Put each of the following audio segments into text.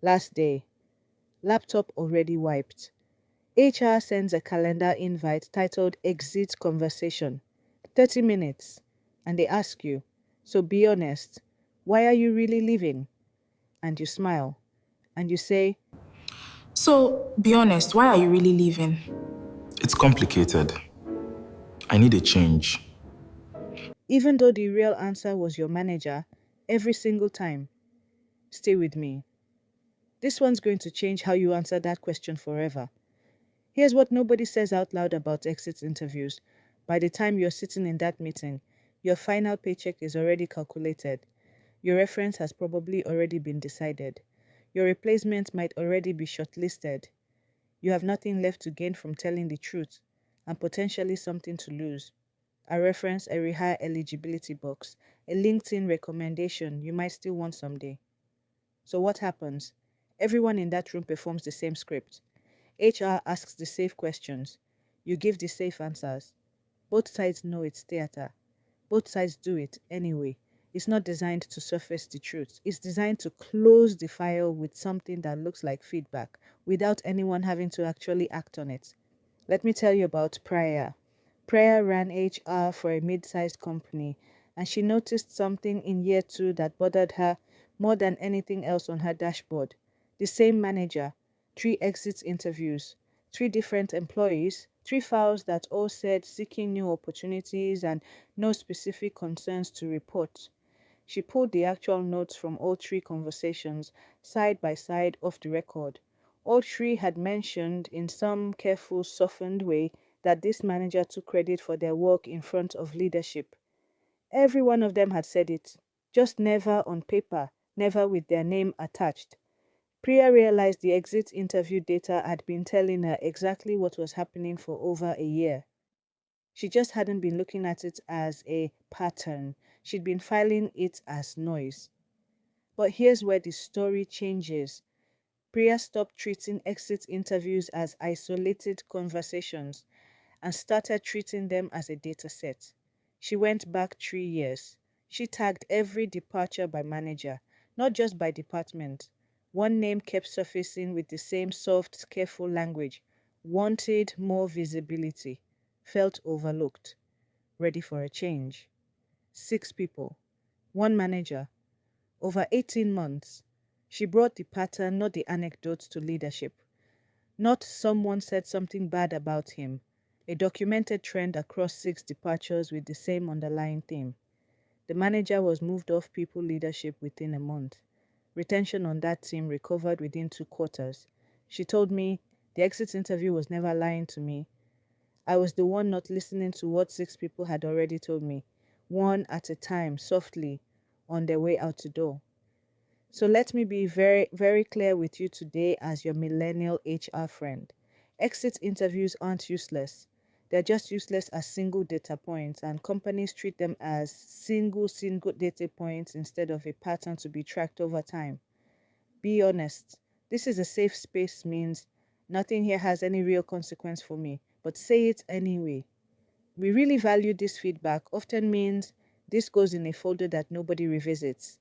Last day, laptop already wiped. HR sends a calendar invite titled Exit Conversation, 30 minutes, and they ask you, so be honest, why are you really leaving? And you smile, and you say, So, be honest, why are you really leaving? It's complicated. I need a change. even though the real answer was your manager, every single time, stay with me. This one's going to change how you answer that question forever. Here's what nobody says out loud about exit interviews. By the time you're sitting in that meeting, your final paycheck is already calculated. Your reference has probably already been decided. Your replacement might already be shortlisted. You have nothing left to gain from telling the truth, and potentially something to lose. A reference, a rehire eligibility box, a LinkedIn recommendation you might still want someday. So what happens? Everyone in that room performs the same script. HR asks the safe questions. You give the safe answers. Both sides know it's theater. Both sides do it anyway. It's not designed to surface the truth. It's designed to close the file with something that looks like feedback without anyone having to actually act on it. Let me tell you about Priya. Priya ran HR for a mid-sized company, and she noticed something in year 2 that bothered her more than anything else on her dashboard. The same manager, 3 exit interviews, 3 different employees, 3 files that all said seeking new opportunities and no specific concerns to report. She pulled the actual notes from all 3 conversations, side by side off the record. All 3 had mentioned in some careful, softened way that this manager took credit for their work in front of leadership. Every one of them had said it, just never on paper, never with their name attached. Priya realized the exit interview data had been telling her exactly what was happening for over a year. She just hadn't been looking at it as a pattern. She'd been filing it as noise. But here's where the story changes. Priya stopped treating exit interviews as isolated conversations and started treating them as a data set. She went back 3 years. She tagged every departure by manager, not just by department. One name kept surfacing with the same soft, careful language. Wanted more visibility. Felt overlooked. Ready for a change. 6 people. One manager. Over 18 months. She brought the pattern, not the anecdotes, to leadership. Not someone said something bad about him. A documented trend across 6 departures with the same underlying theme. The manager was moved off people leadership within a month. Retention on that team recovered within 2 quarters. She told me the exit interview was never lying to me. I was the one not listening to what 6 people had already told me, one at a time, softly, on their way out the door. So let me be very, very clear with you today as your millennial HR friend. Exit interviews aren't useless. They're just useless as single data points, and companies treat them as single data points instead of a pattern to be tracked over time. Be honest. This is a safe space means nothing here has any real consequence for me, but say it anyway. We really value this feedback often means this goes in a folder that nobody revisits.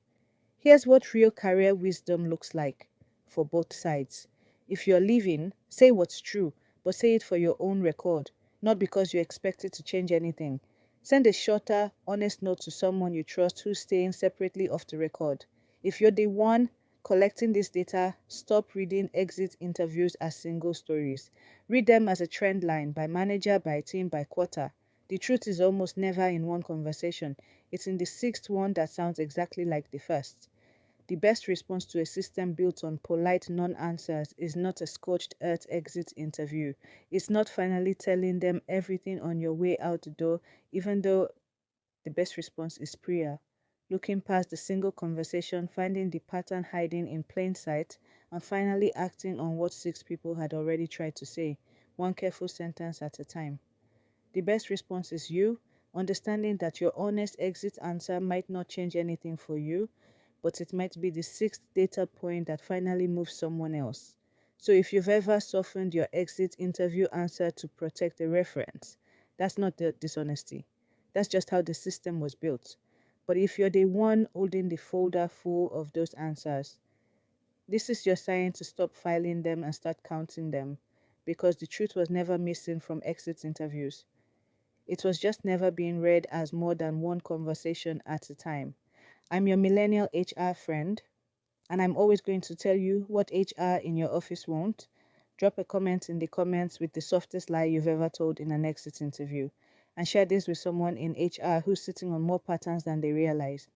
Here's what real career wisdom looks like for both sides. If you're leaving, say what's true, but say it for your own record, not because you expect it to change anything. Send a shorter, honest note to someone you trust who's staying separately off the record. If you're the one collecting this data, stop reading exit interviews as single stories. Read them as a trend line by manager, by team, by quarter. The truth is almost never in one conversation. It's in the 6th one that sounds exactly like the first. The best response to a system built on polite non-answers is not a scorched earth exit interview. It's not finally telling them everything on your way out the door, even though the best response is Priya. Looking past the single conversation, finding the pattern hiding in plain sight, and finally acting on what 6 people had already tried to say, one careful sentence at a time. The best response is you, understanding that your honest exit answer might not change anything for you, but it might be the 6th data point that finally moves someone else. So if you've ever softened your exit interview answer to protect a reference, that's not the dishonesty. That's just how the system was built. But if you're the one holding the folder full of those answers, This is your sign to stop filing them and start counting them, because the truth was never missing from exit interviews. It was just never being read as more than one conversation at a time. I'm your millennial HR friend, and I'm always going to tell you what HR in your office won't. Drop a comment in the comments with the softest lie you've ever told in an exit interview, and share this with someone in HR who's sitting on more patterns than they realize.